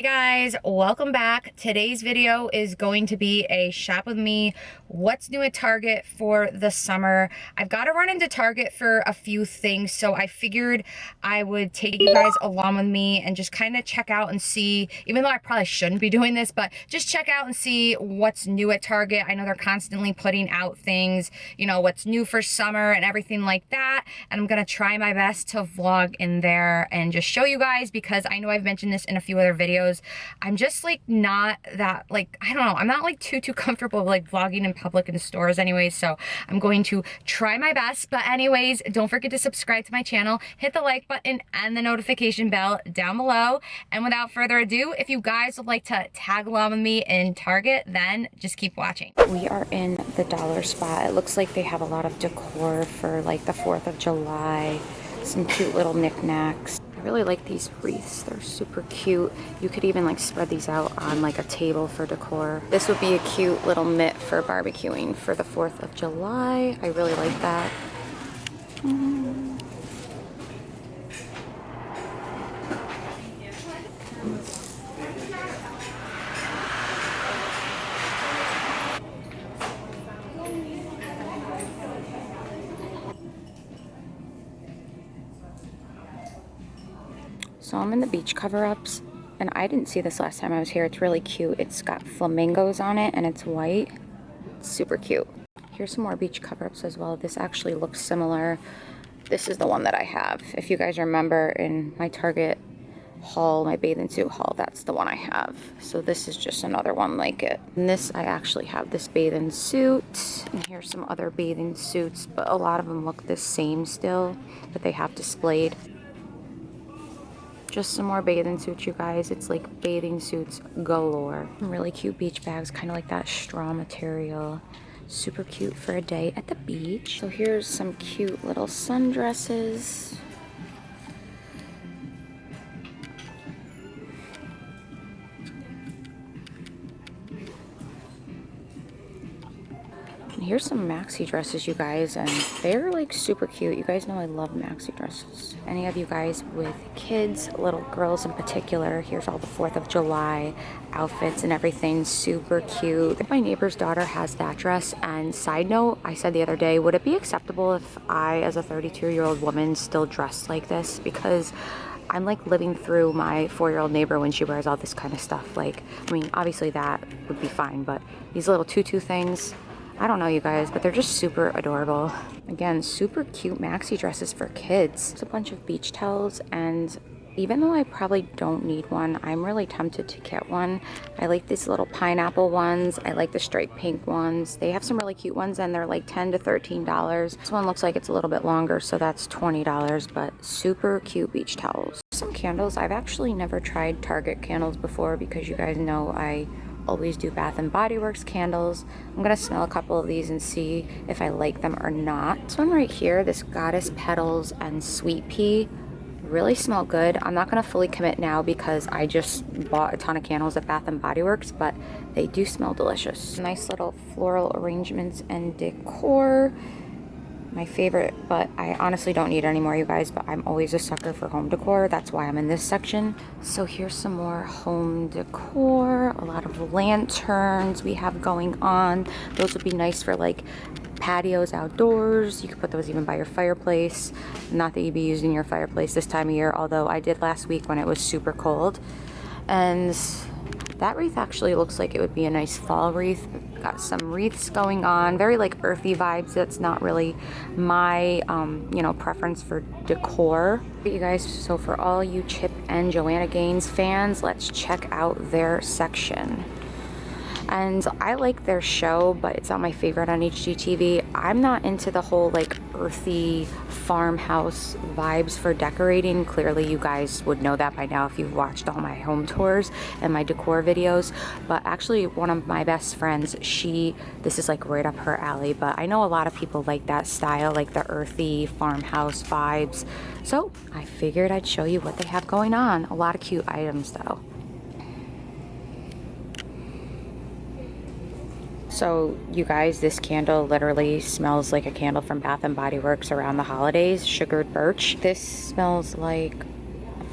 Hey guys, welcome back. Today's video is going to be a shop with me, what's new at Target for the summer. I've got to run into Target for a few things, so I figured I would take you guys along with me and just kind of check out and see, even though I probably shouldn't be doing this, but just check out and see what's new at Target. I know they're constantly putting out things, you know, what's new for summer and everything like that, and I'm gonna try my best to vlog in there and just show you guys, because I know I've mentioned this in a few other videos. I'm just like not that, like, I don't know, I'm not like too comfortable like vlogging in public in stores anyways, so I'm going to try my best. But anyways, don't forget to subscribe to my channel, hit the like button and the notification bell down below. And without further ado, if you guys would like to tag along with me in Target, then just keep watching. We are in the dollar spot. It looks like they have a lot of decor for like the 4th of July, some cute little knickknacks. I really like these wreaths, they're super cute. You could even like spread these out on like a table for decor. This would be a cute little mitt for barbecuing for the 4th of July. I really like that. So I'm in the beach cover-ups, and I didn't see this last time I was here. It's really cute. It's got flamingos on it and it's white. It's super cute. Here's some more beach cover-ups as well. This actually looks similar. This is the one that I have. If you guys remember in my Target haul, my bathing suit haul, that's the one I have. So this is just another one like it. And this, I actually have this bathing suit. And here's some other bathing suits, but a lot of them look the same still, but they have displayed. Just some more bathing suits, you guys. It's like bathing suits galore. Really cute beach bags, kind of like that straw material. Super cute for a day at the beach. So here's some cute little sundresses. And here's some maxi dresses, you guys, and they're like super cute. You guys know I love maxi dresses. Any of you guys with kids, little girls in particular, here's all the 4th of July outfits and everything, super cute. My neighbor's daughter has that dress, and side note, I said the other day, would it be acceptable if I, as a 32-year-old woman, still dressed like this? Because I'm like living through my 4-year-old neighbor when she wears all this kind of stuff. Like, I mean, obviously that would be fine, but these little tutu things, I don't know, you guys, but they're just super adorable. Again, super cute maxi dresses for kids. It's a bunch of beach towels, and even though I probably don't need one, I'm really tempted to get one. I like these little pineapple ones. I like the striped pink ones. They have some really cute ones, and they're like $10 to $13. This one looks like it's a little bit longer, so that's $20, but super cute beach towels. Some candles. I've actually never tried Target candles before, because you guys know I always do Bath and Body Works candles. I'm gonna smell a couple of these and see if I like them or not. This one right here, this Goddess Petals and Sweet Pea, really smell good. I'm not gonna fully commit now because I just bought a ton of candles at Bath and Body Works, but they do smell delicious. Nice little floral arrangements and decor. My favorite, but I honestly don't need it anymore, you guys, but I'm always a sucker for home decor. That's why I'm in this section. So here's some more home decor. A lot of lanterns we have going on. Those would be nice for like patios outdoors. You could put those even by your fireplace. Not that you'd be using your fireplace this time of year, although I did last week when it was super cold. And that wreath actually looks like it would be a nice fall wreath. Got some wreaths going on, very like earthy vibes. That's not really my, you know, preference for decor. But you guys, so for all you Chip and Joanna Gaines fans, let's check out their section. And I like their show, but it's not my favorite on HGTV. I'm not into the whole like earthy farmhouse vibes for decorating. Clearly you guys would know that by now if you've watched all my home tours and my decor videos. But actually one of my best friends, this is like right up her alley, but I know a lot of people like that style, like the earthy farmhouse vibes. So I figured I'd show you what they have going on. A lot of cute items though. So you guys, this candle literally smells like a candle from Bath and Body Works around the holidays, sugared birch. This smells like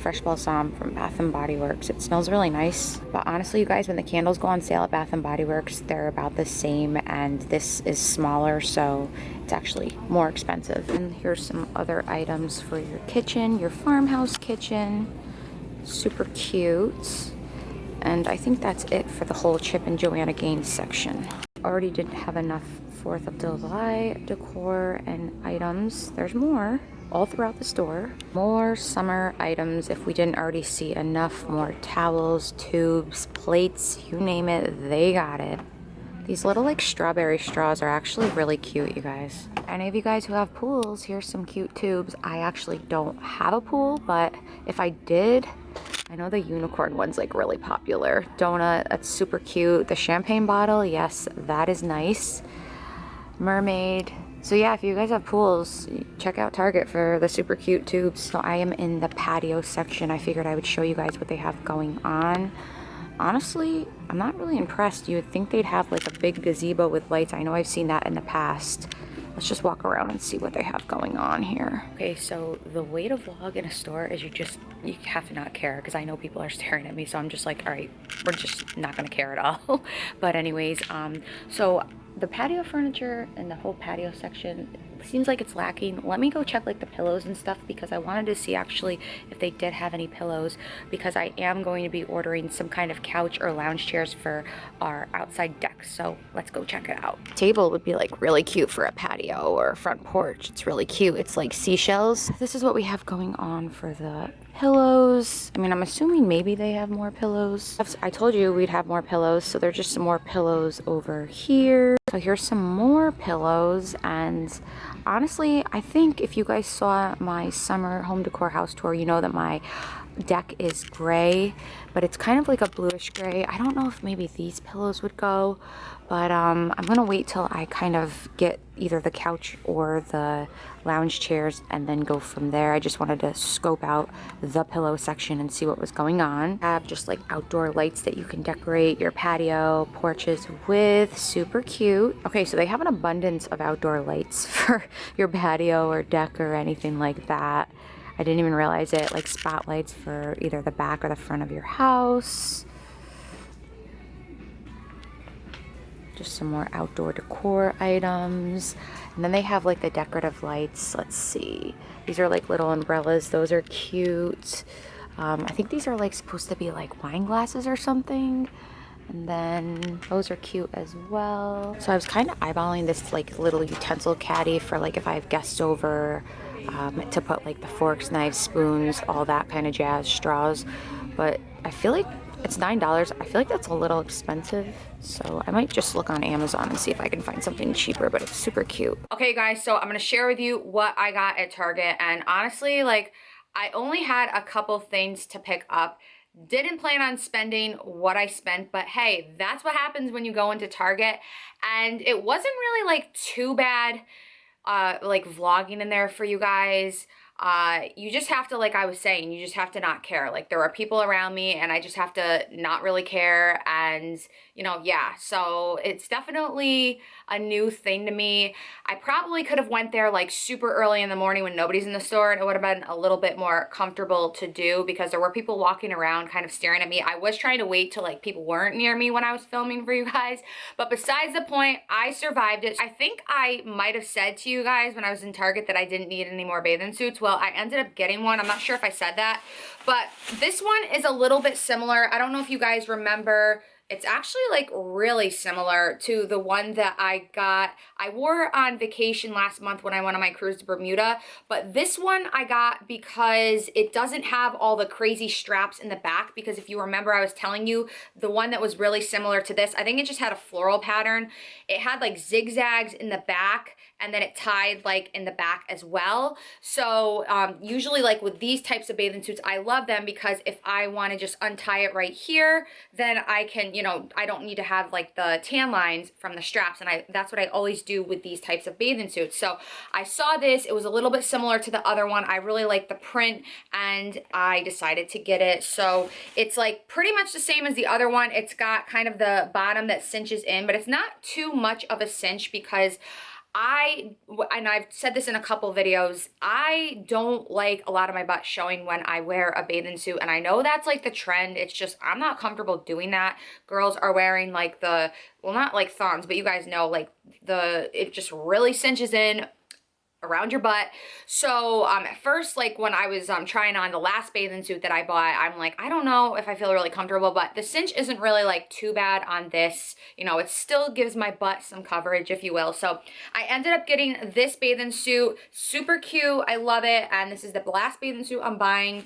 fresh balsam from Bath and Body Works. It smells really nice, but honestly, you guys, when the candles go on sale at Bath and Body Works, they're about the same, and this is smaller, so it's actually more expensive. And here's some other items for your kitchen, your farmhouse kitchen. Super cute. And I think that's it for the whole Chip and Joanna Gaines section. Already didn't have enough 4th of July decor and items. There's more all throughout the store. More summer items if we didn't already see enough. More towels, tubes, plates, you name it, they got it. These little like strawberry straws are actually really cute, you guys. Any of you guys who have pools, here's some cute tubes. I actually don't have a pool, but if I did, I know the unicorn one's like really popular. Donut, that's super cute. The champagne bottle, yes, that is nice. Mermaid. So yeah, if you guys have pools, check out Target for the super cute tubes. So I am in the patio section. I figured I would show you guys what they have going on. Honestly, I'm not really impressed. You would think they'd have like a big gazebo with lights. I know I've seen that in the past. Let's just walk around and see what they have going on here. Okay, so the way to vlog in a store is you have to not care, because I know people are staring at me, so I'm just like, all right, we're just not gonna care at all. But anyways, so the patio furniture and the whole patio section seems like it's lacking. Let me go check like the pillows and stuff, because I wanted to see actually if they did have any pillows, because I am going to be ordering some kind of couch or lounge chairs for our outside deck. So let's go check it out. Table would be like really cute for a patio or a front porch. It's really cute. It's like seashells. This is what we have going on for the pillows. I mean, I'm assuming maybe they have more pillows. I told you we'd have more pillows, so there's just some more pillows over here. So here's some more pillows, and honestly, I think if you guys saw my summer home decor house tour, you know that my deck is gray, but it's kind of like a bluish gray. I don't know if maybe these pillows would go, but I'm gonna wait till I kind of get either the couch or the lounge chairs and then go from there. I just wanted to scope out the pillow section and see what was going on. I have just like outdoor lights that you can decorate your patio, porches with. Super cute. Okay, so they have an abundance of outdoor lights for your patio or deck or anything like that. I didn't even realize it. Like spotlights for either the back or the front of your house. Just some more outdoor decor items. And then they have like the decorative lights. Let's see. These are like little umbrellas. Those are cute. I think these are like supposed to be like wine glasses or something. And then those are cute as well. So I was kind of eyeballing this like little utensil caddy for like if I have guests over, to put like the forks, knives, spoons, all that kind of jazz, straws. But I feel like it's $9. I feel like that's a little expensive. So I might just look on Amazon and see if I can find something cheaper, but it's super cute. Okay guys, so I'm gonna share with you what I got at Target. And honestly, like I only had a couple things to pick up. Didn't plan on spending what I spent, but hey, that's what happens when you go into Target. And it wasn't really like too bad, like vlogging in there for you guys. You just have to, like I was saying, you just have to not care. Like there are people around me and I just have to not really care. And you know, yeah, so it's definitely a new thing to me. I probably could have went there like super early in the morning when nobody's in the store, and it would have been a little bit more comfortable to do, because there were people walking around kind of staring at me. I was trying to wait till like people weren't near me when I was filming for you guys, but besides the point, I survived it. I think I might have said to you guys when I was in Target that I didn't need any more bathing suits. Well, I ended up getting one. I'm not sure if I said that, but this one is a little bit similar. I don't know if you guys remember. It's actually like really similar to the one that I got. I wore on vacation last month when I went on my cruise to Bermuda, but this one I got because it doesn't have all the crazy straps in the back, because if you remember, I was telling you the one that was really similar to this, I think it just had a floral pattern. It had like zigzags in the back, and then it tied like in the back as well. So usually like with these types of bathing suits, I love them because if I want to just untie it right here, then I can, you know, I don't need to have like the tan lines from the straps, and that's what I always do with these types of bathing suits. So I saw this, it was a little bit similar to the other one. I really like the print and I decided to get it. So it's like pretty much the same as the other one. It's got kind of the bottom that cinches in, but it's not too much of a cinch because And I've said this in a couple videos, I don't like a lot of my butt showing when I wear a bathing suit. And I know that's like the trend. It's just, I'm not comfortable doing that. Girls are wearing like well, not like thongs, but you guys know, like it just really cinches in around your butt. So at first, like when I was trying on the last bathing suit that I bought, I'm like, I don't know if I feel really comfortable, but the cinch isn't really like too bad on this. You know, it still gives my butt some coverage, if you will. So I ended up getting this bathing suit, super cute. I love it. And this is the last bathing suit I'm buying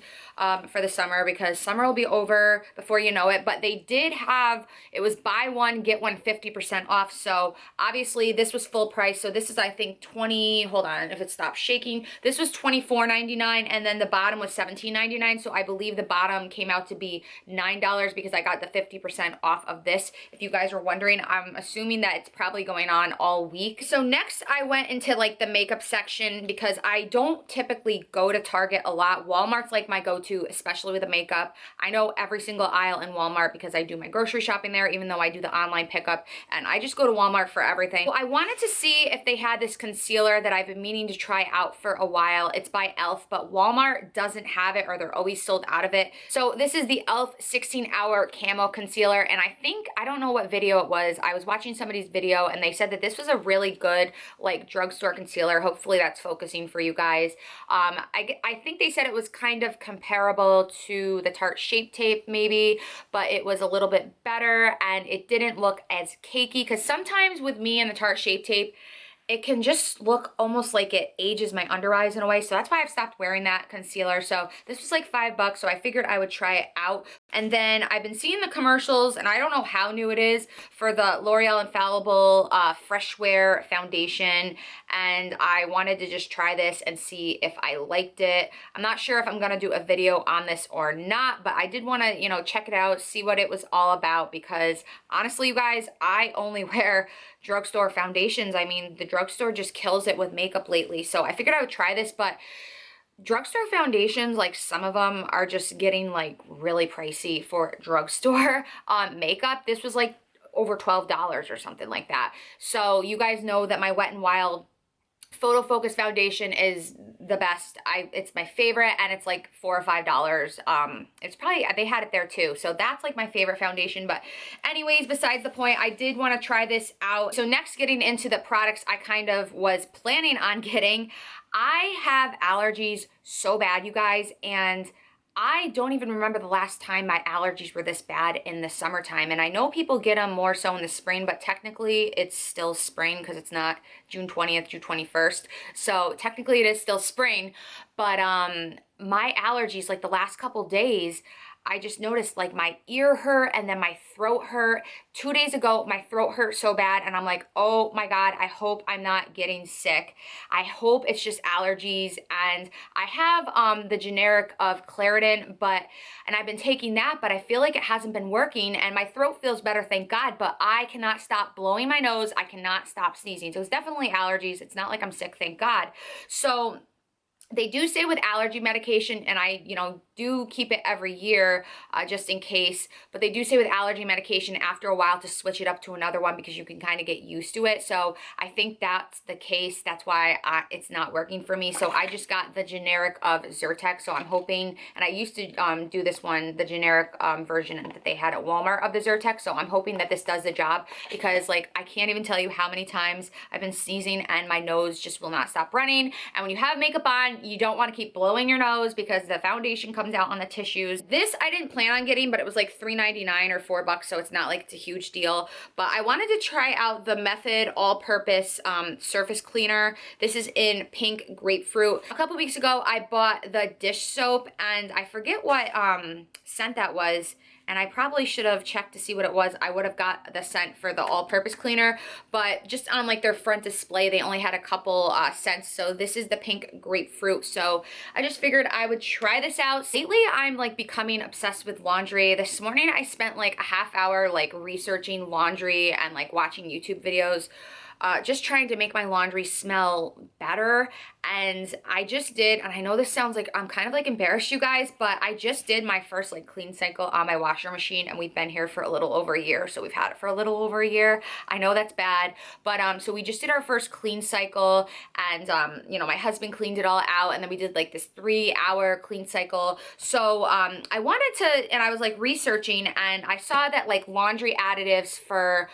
for the summer, because summer will be over before you know it. But they did have, it was buy one, get one 50% off. So obviously this was full price. So this is, I think, hold on, if it stops shaking. This was $24.99, and then the bottom was $17.99. So I believe the bottom came out to be $9 because I got the 50% off of this. If you guys were wondering, I'm assuming that it's probably going on all week. So next I went into like the makeup section, because I don't typically go to Target a lot. Walmart's like my go-to, especially with the makeup. I know every single aisle in Walmart because I do my grocery shopping there, even though I do the online pickup, and I just go to Walmart for everything. Well, I wanted to see if they had this concealer that I've been meaning to try out for a while. It's by e.l.f., but Walmart doesn't have it, or they're always sold out of it. So this is the e.l.f. 16-hour camo concealer, and I don't know what video it was. I was watching somebody's video and they said that this was a really good like drugstore concealer. Hopefully that's focusing for you guys. I think they said it was kind of comparable to the Tarte Shape Tape maybe, but it was a little bit better and it didn't look as cakey, because sometimes with me and the Tarte Shape Tape, it can just look almost like it ages my under eyes in a way. So that's why I've stopped wearing that concealer. So this was like $5, so I figured I would try it out. And then I've been seeing the commercials, and I don't know how new it is, for the L'Oreal Infallible Fresh Wear Foundation. And I wanted to just try this and see if I liked it. I'm not sure if I'm gonna do a video on this or not, but I did wanna, you know, check it out, see what it was all about, because honestly, you guys, I only wear drugstore foundations. I mean, the drugstore just kills it with makeup lately. So I figured I would try this, but drugstore foundations, like some of them are just getting like really pricey for drugstore makeup. This was like over $12 or something like that. So you guys know that my Wet n Wild Photo Focus foundation is the best. It's my favorite, and it's like $4 or $5. It's probably, they had it there too. So that's like my favorite foundation. But anyways, besides the point, I did want to try this out. So next, getting into the products I kind of was planning on getting. I have allergies so bad, you guys, and I don't even remember the last time my allergies were this bad in the summertime. And I know people get them more so in the spring, but technically it's still spring because it's not June 20th, June 21st. So technically it is still spring. But my allergies, like the last couple days, I just noticed like my ear hurt and then my throat hurt. 2 days ago, my throat hurt so bad, and I'm like, oh my God, I hope I'm not getting sick. I hope it's just allergies. And I have the generic of Claritin, and I've been taking that, but I feel like it hasn't been working, and my throat feels better, thank God, but I cannot stop blowing my nose. I cannot stop sneezing. So it's definitely allergies. It's not like I'm sick, thank God. So they do say with allergy medication, and I, do keep it every year just in case, but they do say with allergy medication after a while to switch it up to another one because you can kind of get used to it. So I think that's the case. That's why it's not working for me. So I just got the generic of Zyrtec. So I'm hoping, and I used to do this one, the generic version that they had at Walmart of the Zyrtec. So I'm hoping that this does the job, because like I can't even tell you how many times I've been sneezing and my nose just will not stop running. And when you have makeup on, you don't want to keep blowing your nose because the foundation comes out on the tissues. This I didn't plan on getting, but it was like $3.99 or $4, so it's not like it's a huge deal. But I wanted to try out the Method All-Purpose Surface Cleaner. This is in pink grapefruit. A couple weeks ago, I bought the dish soap, and I forget what scent that was, and I probably should have checked to see what it was. I would have got the scent for the all-purpose cleaner, but just on like their front display, they only had a couple scents. So this is the pink grapefruit. So I just figured I would try this out. Lately, I'm like becoming obsessed with laundry. This morning, I spent like a half hour like researching laundry and like watching YouTube videos. just trying to make my laundry smell better. And I just did, and I know this sounds like I'm kind of like embarrassed, you guys, but I just did my first like clean cycle on my washer machine, and we've been here for a little over a year. So we've had it for a little over a year. I know that's bad, but so we just did our first clean cycle, and you know, my husband cleaned it all out, and then we did like this 3-hour clean cycle. So I wanted to, and I was like researching, and I saw that like laundry additives for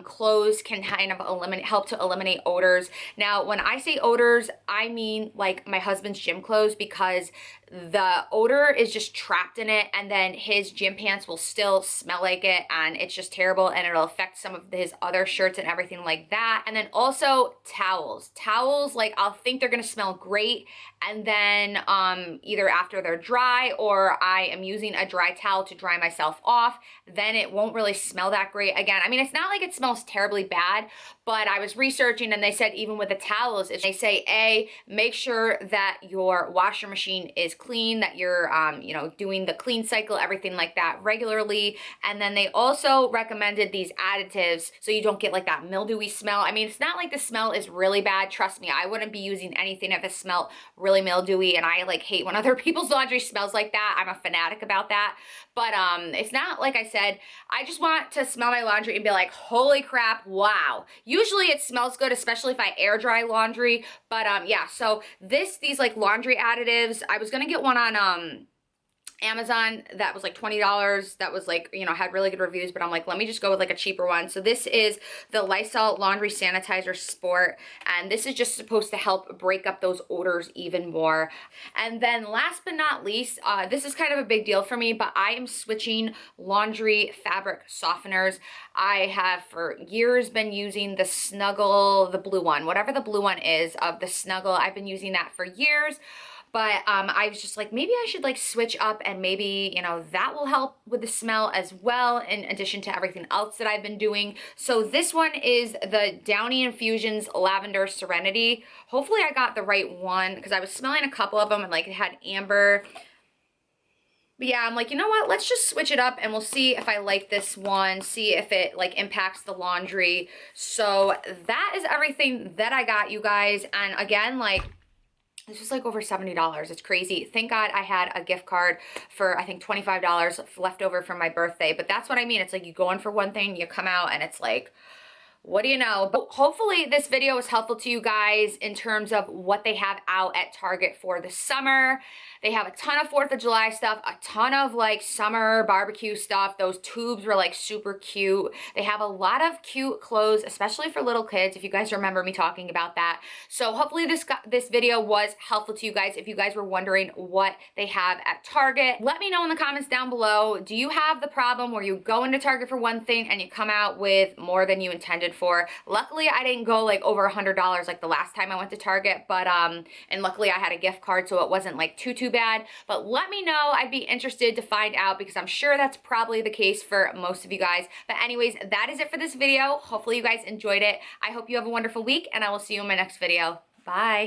clothes can kind of help to eliminate odors. Now, when I say odors, I mean like my husband's gym clothes, because the odor is just trapped in it, and then his gym pants will still smell like it, and it's just terrible, and it'll affect some of his other shirts and everything like that. And then also towels, like I'll think they're gonna smell great, and then either after they're dry, or I am using a dry towel to dry myself off, then it won't really smell that great. Again, I mean, it's not like it smells terribly bad, but I was researching, and they said even with the towels, they say, make sure that your washer machine is clean, that you're, you know, doing the clean cycle, everything like that regularly. And then they also recommended these additives so you don't get like that mildewy smell. I mean, it's not like the smell is really bad. Trust me, I wouldn't be using anything if it smelled really mildewy, and I like hate when other people's laundry smells like that. I'm a fanatic about that. But it's not, like I said, I just want to smell my laundry and be like, holy crap, wow. Usually it smells good, especially if I air dry laundry. But yeah, so these like laundry additives, I was gonna get one on Amazon that was like $20, that was like, you know, had really good reviews, but I'm like, let me just go with like a cheaper one. So this is the Lysol Laundry Sanitizer Sport, and this is just supposed to help break up those odors even more. And then last but not least, this is kind of a big deal for me, but I am switching laundry fabric softeners. I have for years been using the Snuggle, the blue one, whatever the blue one is of the Snuggle. I've been using that for years. But I was just like, maybe I should like switch up, and maybe, you know, that will help with the smell as well, in addition to everything else that I've been doing. So this one is the Downy Infusions Lavender Serenity. Hopefully I got the right one, because I was smelling a couple of them, and like it had amber. But yeah, I'm like, you know what? Let's just switch it up, and we'll see if I like this one, see if it like impacts the laundry. So that is everything that I got, you guys. And again, like, this was like over $70. It's crazy. Thank God I had a gift card for, I think, $25 left over from my birthday. But that's what I mean. It's like you go in for one thing, you come out, and it's like, what do you know? But hopefully this video was helpful to you guys in terms of what they have out at Target for the summer. They have a ton of 4th of July stuff, a ton of like summer barbecue stuff. Those tubes were like super cute. They have a lot of cute clothes, especially for little kids, if you guys remember me talking about that. So hopefully this video was helpful to you guys. If you guys were wondering what they have at Target, let me know in the comments down below. Do you have the problem where you go into Target for one thing and you come out with more than you intended for? Luckily, I didn't go like over $100 like the last time I went to Target, but and luckily I had a gift card, so it wasn't like too bad. But let me know. I'd be interested to find out, because I'm sure that's probably the case for most of you guys. But anyways, that is it for this video. Hopefully you guys enjoyed it. I hope you have a wonderful week, and I will see you in my next video. Bye.